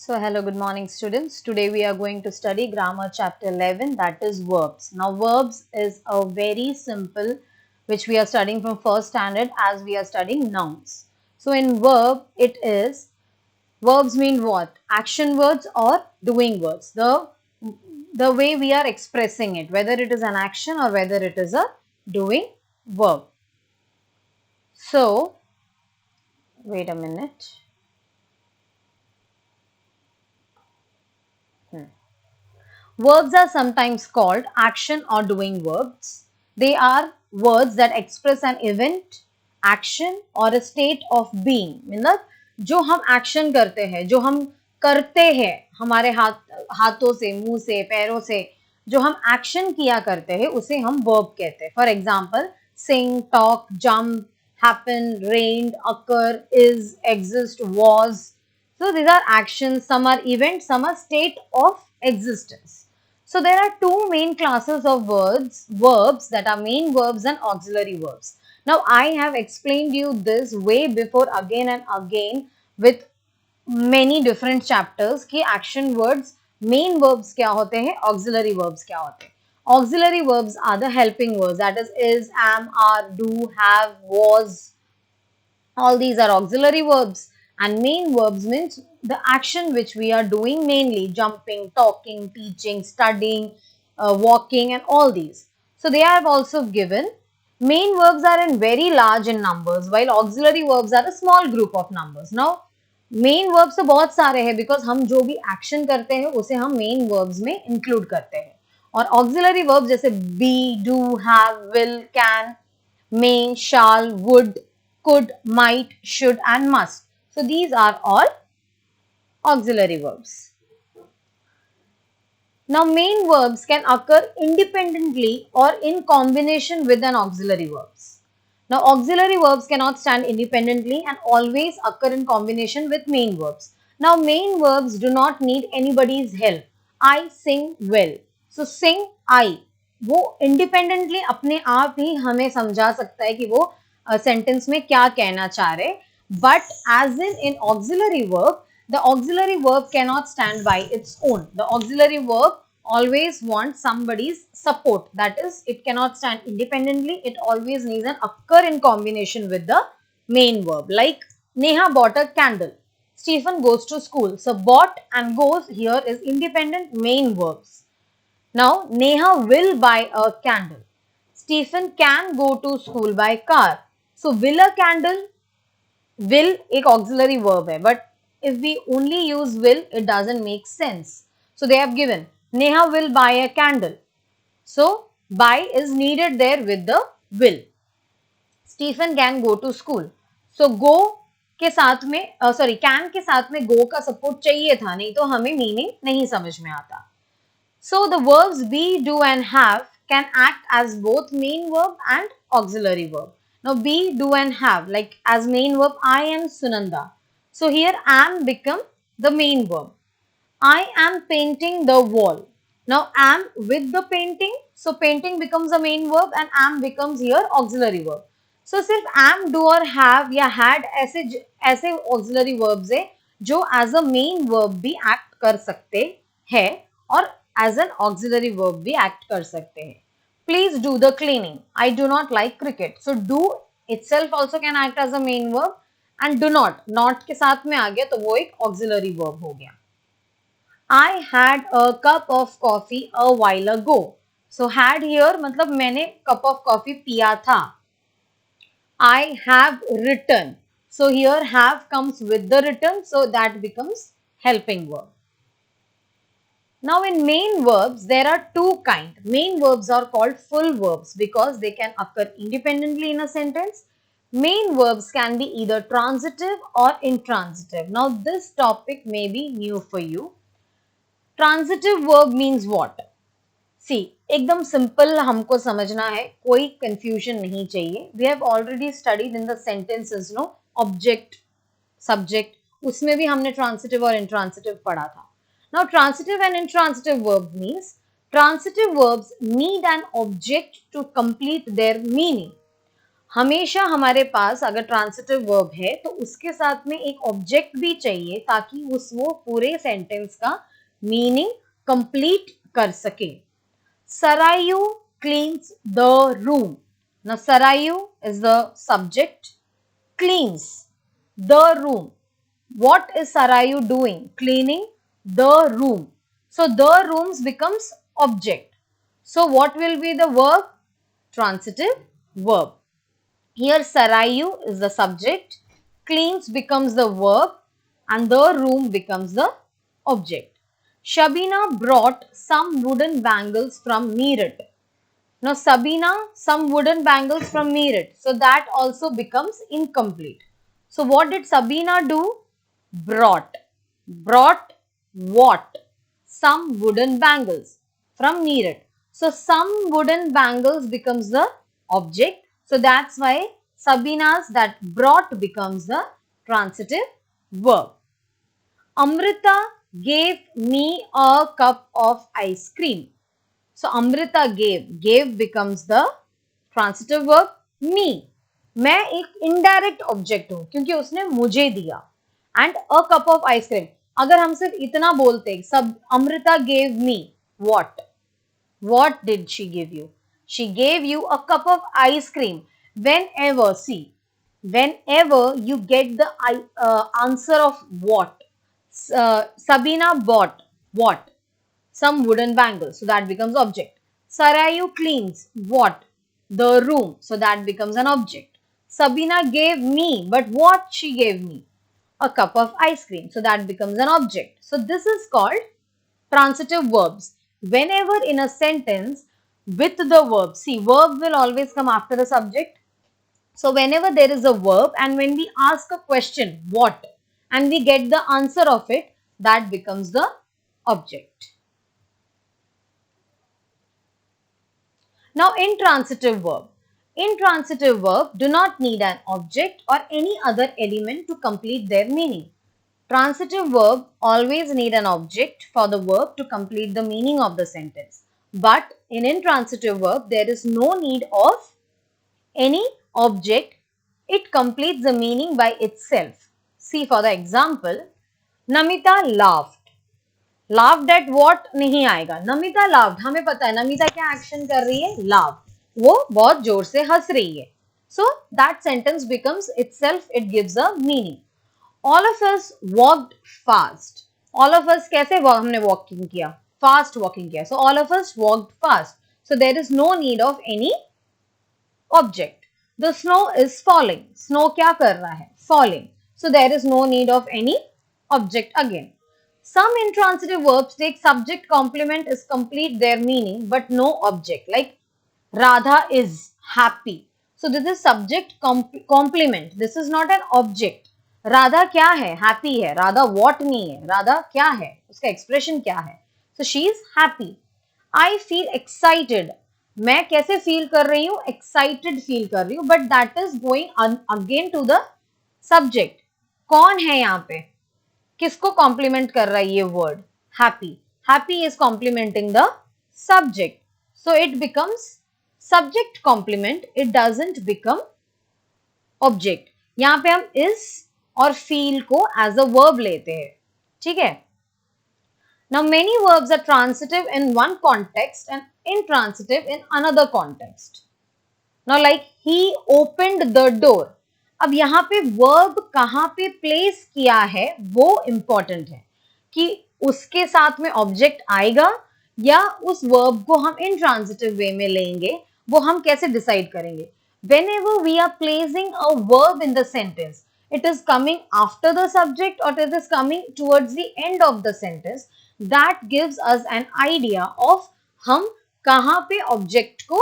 So hello, good morning students. Today we are going to study grammar chapter 11, that is verbs. Now verbs is a very simple which we are studying from first standard as we are studying nouns. So in verb it is, verbs mean what? Action words or doing words. The way we are expressing it, whether it is an action or whether it is a doing verb. So wait a minute. Verbs are sometimes called action or doing verbs. They are words that express an event, action or a state of being. मतलब जो हम action करते हैं, जो हम करते हैं हमारे हाथों से, मुंह से, पैरों से, जो हम एक्शन किया करते हैं उसे हम वर्ब कहते हैं. For example sing, talk, jump, happen, rained, occur, is, exist, was. So these are actions, some are events, some are state of existence. So there are two main classes of verbs that are main verbs and auxiliary verbs. Now I have explained you this way before again and again with many different chapters कि action words, main verbs क्या होते हैं, auxiliary verbs क्या होते हैं. Auxiliary verbs are the helping words, that is, am, are, do, have, was. All these are auxiliary verbs, and main verbs means the action which we are doing, mainly jumping, talking, teaching, studying, walking, and all these. So they have also given. Main verbs are in very large in numbers, while auxiliary verbs are a small group of numbers. Now main verbs तो बहुत सारे हैं because हम जो भी action करते हैं उसे हम मेन वर्ब्स में इंक्लूड करते हैं. और ऑक्सिलरी वर्ब्स जैसे be, do, have, will, can, may, shall, would, could, might, should, and must. So these are all auxiliary verbs. Now main verbs can occur independently or in combination with an auxiliary verbs. Now auxiliary verbs cannot stand independently and always occur in combination with main verbs. Now main verbs do not need anybody's help. I sing well. So sing, I. वो independently अपने आप ही हमें समझा सकता है कि वो sentence में क्या कहना चाह रहे. But as in auxiliary verb, the auxiliary verb cannot stand by its own. The auxiliary verb always wants somebody's support. That is, it cannot stand independently. It always needs an occur in combination with the main verb. Like Neha bought a candle. Stephen goes to school. So bought and goes here is independent main verbs. Now Neha will buy a candle. Stephen can go to school by car. So will a candle, will एक auxiliary verb है, but if we only use will, it doesn't make sense. So they have given Neha will buy a candle. So buy is needed there with the will. Stephen can go to school. So go के साथ में can के साथ में go का support चाहिए था, नहीं तो हमें meaning नहीं समझ में आता. So the verbs be, do and have can act as both main verb and auxiliary verb. Now be, do and have, like as main verb I am Sunanda. So here am become the main verb. I am painting the wall. Now am with the painting. So painting becomes the main verb and am becomes here auxiliary verb. So सिर्फ am, do और have या had ऐसे auxiliary verbs है जो as a main verb भी act कर सकते हैं और as an auxiliary verb भी act कर सकते हैं. Please do the cleaning. I do not like cricket. So do itself also can act as a main verb and do not के साथ में आ गया तो वो एक auxiliary verb हो गया. I had a cup of coffee a while ago. So had here मतलब मैंने cup of coffee पिया था. I have written. So here have comes with the written, so that becomes helping verb. Now in main verbs, there are two kinds. Main verbs are called full verbs because they can occur independently in a sentence. Main verbs can be either transitive or intransitive. Now this topic may be new for you. Transitive verb means what? See, एकदम simple हमको समझना है, कोई confusion नहीं चाहिए. We have already studied in the sentences, no, object, subject, उसमें भी हमने transitive और intransitive पढ़ा था. Now transitive and intransitive verb means transitive verbs need an object to complete their meaning. हमेशा हमारे पास अगर ट्रांसिटिव वर्ब है तो उसके साथ में एक ऑब्जेक्ट भी चाहिए ताकि वो पूरे सेंटेंस का मीनिंग कंप्लीट कर सके. Sarayu cleans the room. Now Sarayu is the subject. Cleans the room. What is Sarayu doing? Cleaning the room. So the rooms becomes object. So what will be the verb? Transitive verb. Here Sarayu is the subject, cleans becomes the verb and the room becomes the object. Shabina brought some wooden bangles from Meerut. Now Sabina, some wooden bangles from Meerut. So that also becomes incomplete. So what did Sabina do? Brought. Brought what? Some wooden bangles from Meerut. So some wooden bangles becomes the object. So that's why Sabina's that brought becomes the transitive verb. Amrita gave me a cup of ice cream. So Amrita gave becomes the transitive verb me. मैं एक indirect object हूं क्योंकि उसने मुझे दिया. And a cup of ice cream. अगर हम सिर्फ इतना बोलते सब Amrita gave me what? What did she give you? She gave you a cup of ice cream. Whenever, see, whenever you get the answer of what, Sabina bought what? Some wooden bangles. So that becomes object. Sarayu cleans what? The room. So that becomes an object. Sabina gave me, but what she gave me? A cup of ice cream. So that becomes an object. So this is called transitive verbs. Whenever in a sentence with the verb, see verb will always come after the subject. So whenever there is a verb and when we ask a question, what? And we get the answer of it, that becomes the object. Now intransitive verb. Intransitive verb do not need an object or any other element to complete their meaning. Transitive verb always need an object for the verb to complete the meaning of the sentence. But in intransitive verb, there is no need of any object. It completes the meaning by itself. See for the example, Namita laughed. Laughed at what? नहीं आएगा. Namita laughed. हमें पता है Namita क्या action कर रही है? Laugh. वो बहुत जोर से हंस रही है. So that sentence becomes itself, it gives a meaning. All of us walked fast. All of us कैसे हमने walking किया? Fast walking किया. So all of us walked fast. So there is no need of any object. The snow is falling. Snow क्या कर रहा है? Falling. So there is no need of any object again. Some intransitive verbs take subject complement is complete their meaning but no object. Like Radha is happy. So this is subject complement. This is not an object. Radha क्या है? Happy है. Radha what नहीं है. राधा क्या है? उसका expression क्या है? So she is happy. I feel excited. मैं कैसे फील कर रही हूं? एक्साइटेड फील कर रही हूं. But that is going again to the subject. कौन है यहाँ पे? किसको कॉम्प्लीमेंट कर रहा है ये word? Happy. Happy is complementing the subject. So it becomes subject complement. It doesn't become object. यहाँ पे हम इज और फील को एज अ वर्ब लेते हैं. ठीक है. Now many verbs are transitive in one context and intransitive in another context. Now like he opened the door. अब यहाँ पे verb कहाँ पे place किया है वो important है कि उसके साथ में object आएगा या उस verb को हम intransitive way में लेंगे, वो हम कैसे decide करेंगे. Whenever we are placing a verb in the sentence, it is coming after the subject or it is coming towards the end of the sentence. That gives us an idea of हम कहाँ पे object को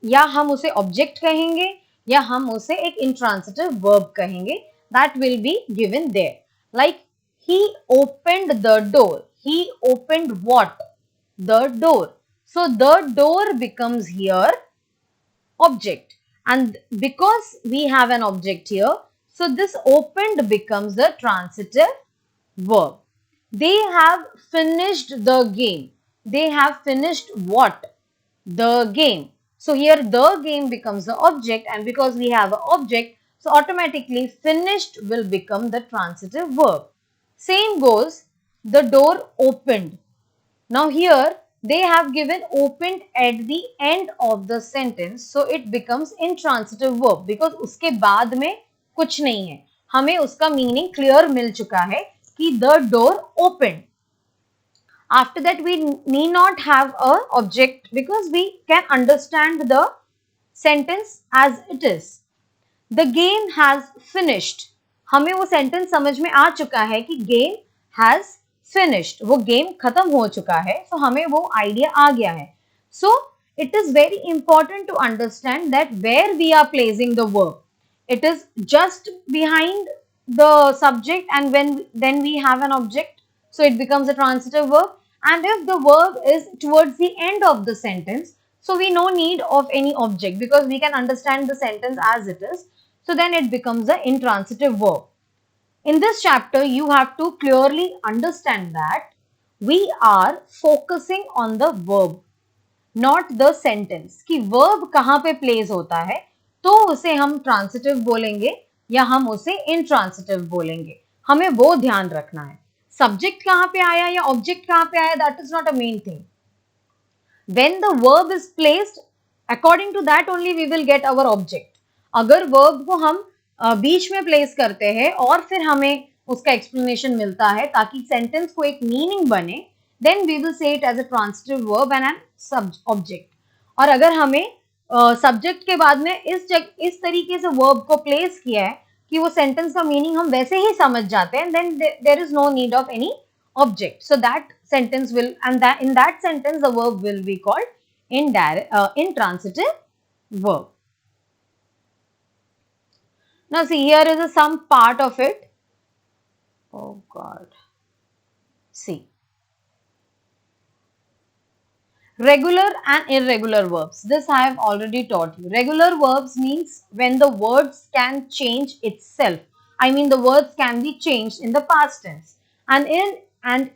या हम उसे object कहेंगे या हम उसे एक intransitive verb कहेंगे. That will be given there. Like he opened the door. He opened what? The door. So the door becomes here object. And because we have an object here, so this opened becomes the transitive verb. They have finished the game. They have finished what? The game. So here the game becomes the object, and because we have an object, so automatically finished will become the transitive verb. Same goes, the door opened. Now here they have given opened at the end of the sentence, so it becomes intransitive verb because उसके बाद में कुछ नहीं है, हमें उसका meaning clear मिल चुका है कि the door opened. After that we need not have a object because we can understand the sentence as it is. The game has finished. हमें वो सेंटेंस समझ में आ चुका है कि गेम हैज फिनिश्ड, वो गेम खत्म हो चुका है, सो हमें वो आइडिया आ गया है. सो it is very important to understand that where we are placing the verb. It is just behind the subject, and then we have an object, so it becomes a transitive verb. And if the verb is towards the end of the sentence, so we no need of any object because we can understand the sentence as it is. So then it becomes the intransitive verb. In this chapter, you have to clearly understand that we are focusing on the verb, not the sentence. कि verb कहाँ पे place होता है, तो उसे हम transitive बोलेंगे या हम उसे intransitive बोलेंगे. हमें वो ध्यान रखना है. Subject कहाँ पे आया या object कहाँ पे आया, that is not a main thing. When the verb is placed, according to that only we will get our object. अगर verb को हम बीच में प्लेस करते हैं और फिर हमें उसका एक्सप्लेनेशन मिलता है ताकि सेंटेंस को एक मीनिंग बने, then we will say it as a transitive verb and an object. और अगर हमें सब्जेक्ट के बाद में इस तरीके से वर्ब को प्लेस किया है कि वो सेंटेंस का मीनिंग हम वैसे ही समझ जाते हैं, then there is no need of any object. So that sentence will, and that in that sentence the verb will be called intransitive verb. Now see, here is some part of it. Oh God. See. Regular and irregular verbs. This I have already taught you. Regular verbs means when the words can change itself. I mean the words can be changed in the past tense. And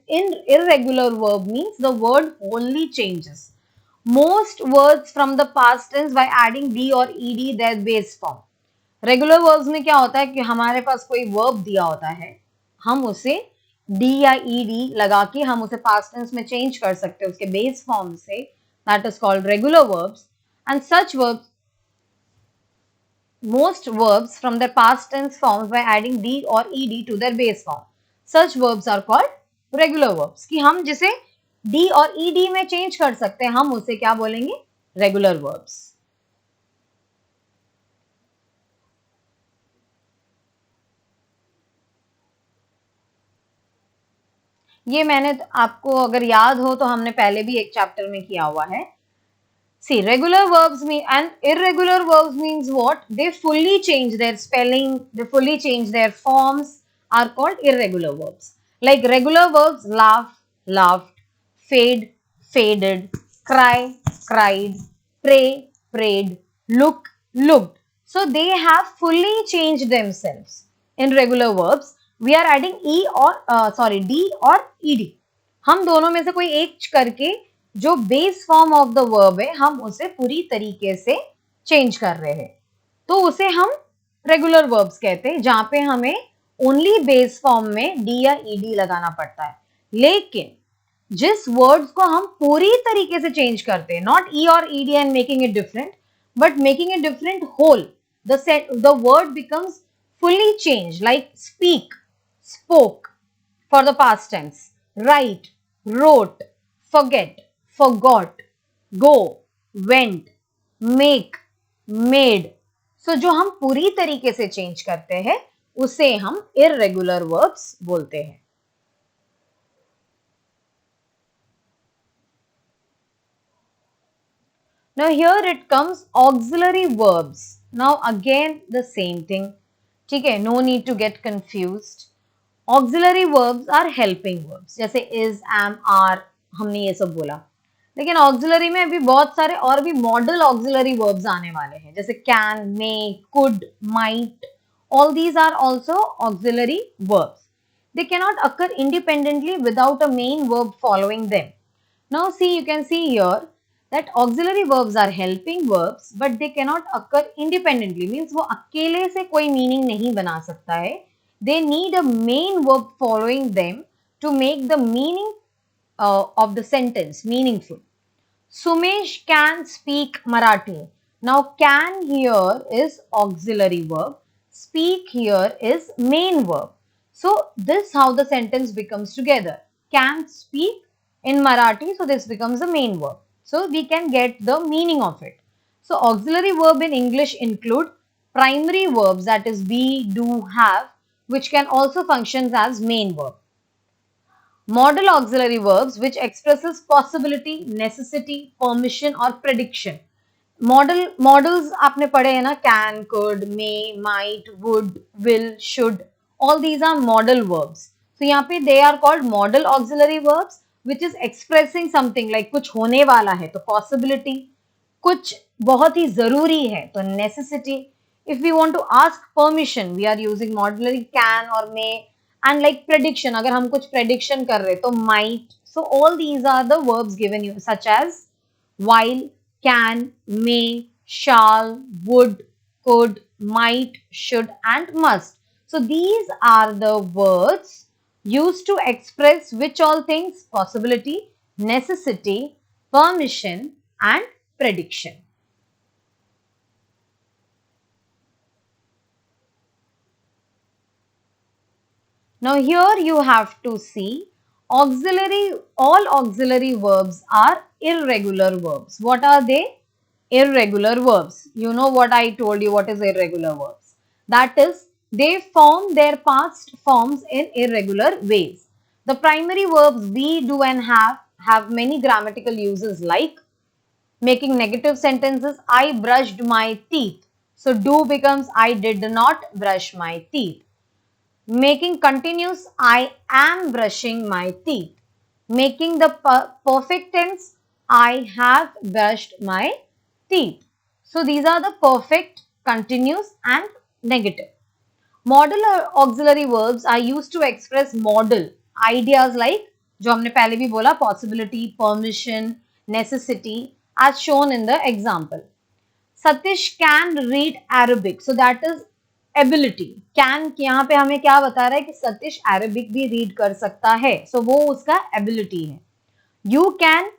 in irregular verb means the word only changes. Most words from the past tense by adding d or ed their base form. Regular verbs में क्या होता है कि हमारे पास कोई verb दिया होता है, हम उसे डी या ईडी लगा के हम उसे पास्ट टेंस में चेंज कर सकते हैं उसके बेस फॉर्म से. That is called regular verbs. And such verbs, most verbs from their past tense forms by adding d or ed to their base form. Such verbs are called regular verbs. कि हम जिसे d और ed में change कर सकते हैं, हम उसे क्या बोलेंगे, रेगुलर वर्ब्स. ये मैंने आपको अगर याद हो तो हमने पहले भी एक चैप्टर में किया हुआ है. See, regular verbs mean, and irregular verbs means what? They fully change their spelling, they fully change their forms, are called irregular verbs. Like regular verbs, laugh, laughed, fade, faded, cry, cried, pray, prayed, look, looked. So they have fully changed themselves. In regular verbs, we are adding d or ed. हम दोनों में से कोई एक करके जो base form of the verb है हम उसे पूरी तरीके से चेंज कर रहे हैं, तो उसे हम रेगुलर वर्ब्स कहते हैं, जहां पे हमें ओनली बेस फॉर्म में डी या ईडी लगाना पड़ता है. लेकिन जिस वर्ड्स को हम पूरी तरीके से चेंज करते हैं, नॉट ई और ED and making it different, but making it different whole, the word becomes fully changed, like speak, spoke for the past tense, write, wrote, forget, forgot, go, went, make, made. So जो हम पूरी तरीके से change करते हैं उसे हम irregular verbs बोलते हैं. Now here it comes auxiliary verbs. Now again the same thing. ठीक है, no need to get confused. Auxiliary verbs are helping verbs, जैसे इज, एम, आर, हमने ये सब बोला. लेकिन ऑक्सिलरी में अभी बहुत सारे और भी मॉडल ऑक्सिलरी वर्ब्स आने वाले हैं, जैसे can, may, could, might. All these are also auxiliary verbs. They cannot occur independently without a main verb following them. Now see, you can see here that auxiliary verbs are helping verbs but they cannot occur independently, means वो अकेले से कोई meaning नहीं बना सकता है. They need a main verb following them to make the meaning of the sentence meaningful. Sumesh can speak Marathi. Now can here is auxiliary verb, speak here is main verb. So this how the sentence becomes together. Can speak in Marathi, so this becomes the main verb. So we can get the meaning of it. So auxiliary verb in English include primary verbs, that is be, do, have, which can also function as main verb. Modal auxiliary verbs which expresses possibility, necessity, permission or prediction. Modals आपने पढ़े हैं ना, can, could, may, might, would, will, should. All these are modal verbs. So यहाँ पे they are called modal auxiliary verbs which is expressing something like कुछ होने वाला है तो possibility, कुछ बहुत ही जरूरी है तो necessity. If we want to ask permission, we are using modally can or may. And like prediction, अगर हम कुछ prediction कर रहे तो might. So all these are the verbs given you such as while, can, may, shall, would, could, might, should and must. So these are the words used to express which all things? Possibility, necessity, permission and prediction. Now here you have to see all auxiliary verbs are irregular verbs. What are they? Irregular verbs. You know what I told you, what is irregular verbs? That is, they form their past forms in irregular ways. The primary verbs be, do and have many grammatical uses like making negative sentences. I brushed my teeth. So do becomes I did not brush my teeth. Making continuous, I am brushing my teeth. Making the perfect tense, I have brushed my teeth. So these are the perfect, continuous and negative. Modal or auxiliary verbs are used to express modal ideas like जो हमने पहले भी बोला possibility, permission, necessity as shown in the example. Satish can read Arabic. So that is ability. Can यहाँ पे हमें क्या बता रहा है कि सतीश अरेबिक भी रीड कर सकता है. So वो उसका ability है. You can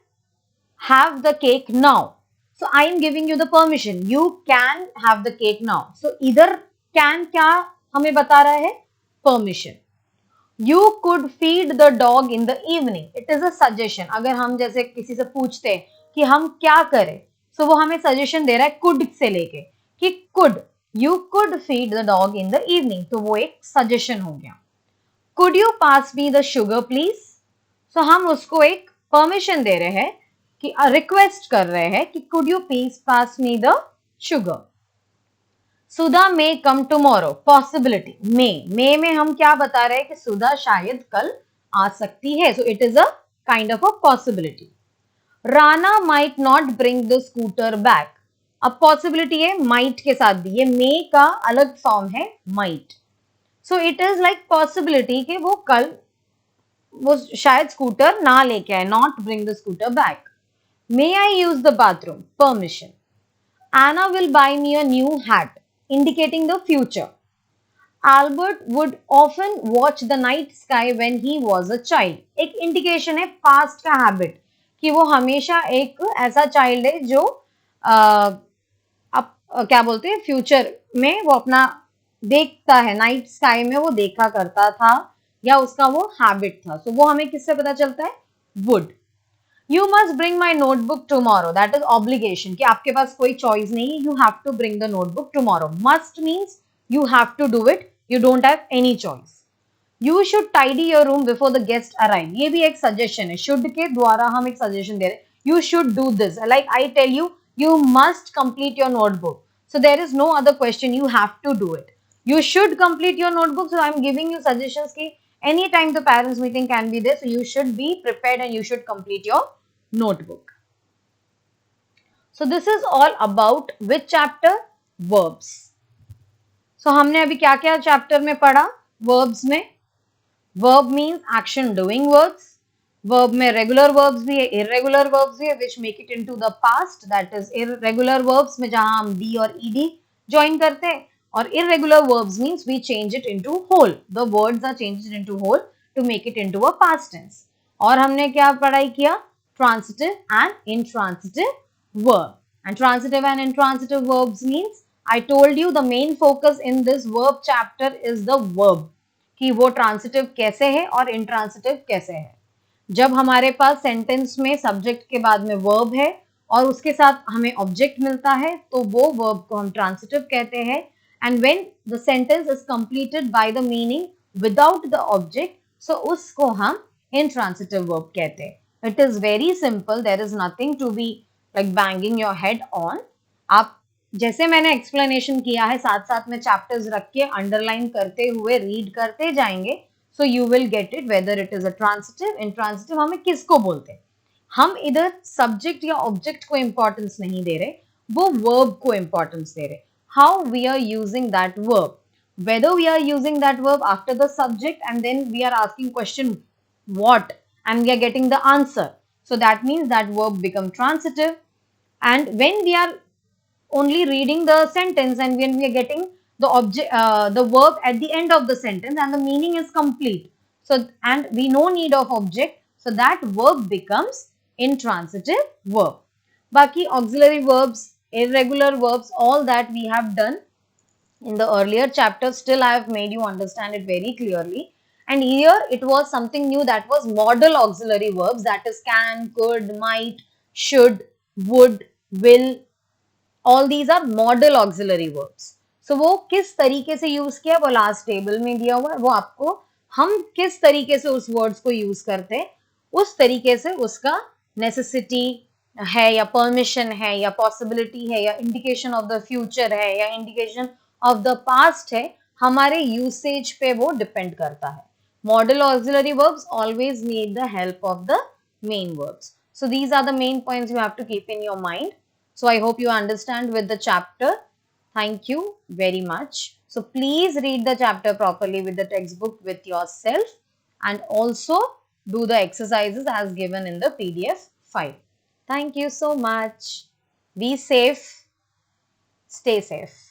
have the cake now. So I am giving you the permission. You can have the cake now. So इधर can क्या हमें बता रहा है? Permission. You could feed the dog in the evening. It is a suggestion. अगर हम जैसे किसी से पूछते हैं कि हम क्या करें, so वो हमें suggestion दे रहा है could से लेके कि could, you could feed the dog in the evening. तो वो एक suggestion हो गया. Could you pass me the sugar please? So हम उसको एक permission दे रहे हैं कि request कर रहे हैं कि could you please pass me the sugar? Sudha may come tomorrow. Possibility. May में हम क्या बता रहे हैं कि सुधा शायद कल आ सकती है. So it is a kind of a possibility. Rana might not bring the scooter back. अब possibility है might के साथ भी. ये may का अलग form है might. So it is like possibility कि वो कल वो शायद स्कूटर ना लेके आए. Not bring the scooter back. May I use the bathroom? Permission. Anna will buy me a new hat. Indicating the future. Albert would often watch the night sky when he was a child. एक indication है past का habit कि वो हमेशा एक ऐसा child है जो क्या बोलते हैं फ्यूचर में वो अपना देखता है, नाइट स्काई में वो देखा करता था या उसका वो हैबिट था. सो वो हमें किससे पता चलता है? Would. You must bring my notebook tomorrow. That is obligation कि आपके पास कोई choice नहीं है. You have to bring the notebook tomorrow. Must means you have to do it. You don't have any choice. You should tidy your room before the guest arrive. ये भी एक suggestion है. Should के द्वारा हम एक suggestion दे रहे हैं. You should do this. Like I tell you, you must complete your notebook. So there is no other question. You have to do it. You should complete your notebook. So I am giving you suggestions कि anytime the parents meeting can be there. So you should be prepared and you should complete your notebook. So this is all about which chapter? Verbs. So हमने अभी क्या क्या chapter में पढ़ा? Verbs में. Verb means action doing words. Verb में regular verbs भी है, इरेगुलर वर्ब्स भी है, which make it into the past, that is irregular verbs में जहां हम डी और ईडी ज्वाइन करते हैं, और irregular verbs means we change it into whole, the words are changed into whole to make it into a past tense. और हमने क्या पढ़ाई किया, transitive and intransitive verb, and transitive and intransitive verbs means I told you the main focus in this verb chapter is the verb, कि वो transitive कैसे है और intransitive कैसे है. जब हमारे पास सेंटेंस में सब्जेक्ट के बाद में वर्ब है और उसके साथ हमें ऑब्जेक्ट मिलता है तो वो वर्ब को हम ट्रांसिटिव कहते हैं, and when the sentence is completed by the meaning without the object, so उसको हम इंट्रांसिटिव वर्ब कहते हैं. It is very simple, there is nothing to be like banging your head on. आप जैसे मैंने एक्सप्लेनेशन किया है साथ साथ में चैप्टर्स रख के अंडरलाइन करते हुए रीड करते जाएंगे, so you will get it whether it is a transitive, intransitive. हमें किसको बोलते हैं, हम इधर सब्जेक्ट या ऑब्जेक्ट को इंपॉर्टेंस नहीं दे रहे, वो वर्ब को इंपॉर्टेंस दे रहे. How we are using that verb, whether we are using that verb after the subject and then we are asking question what and we are getting the answer, so that means that verb become transitive. And when we are only reading the sentence and when we are getting the object, the verb at the end of the sentence and the meaning is complete, so and we no need of object, so that verb becomes intransitive verb. Baki auxiliary verbs, irregular verbs, all that we have done in the earlier chapter. Still I have made you understand it very clearly, and here it was something new, that was modal auxiliary verbs, that is can, could, might, should, would, will. All these are modal auxiliary verbs. So वो किस तरीके से use किया वो last table में दिया हुआ है, वो आपको हम किस तरीके से उस वर्ड्स को यूज करते हैं उस तरीके से उसका नेसेसिटी है या परमिशन है या पॉसिबिलिटी है या इंडिकेशन ऑफ द फ्यूचर है या इंडिकेशन ऑफ द पास्ट है, हमारे यूसेज पे वो डिपेंड करता है. Modal auxiliary verbs always need the help of the main verbs. So these are the main points you have to keep in your mind. So I hope you understand with the chapter. Thank you very much. So please read the chapter properly with the textbook with yourself and also do the exercises as given in the PDF file. Thank you so much. Be safe. Stay safe.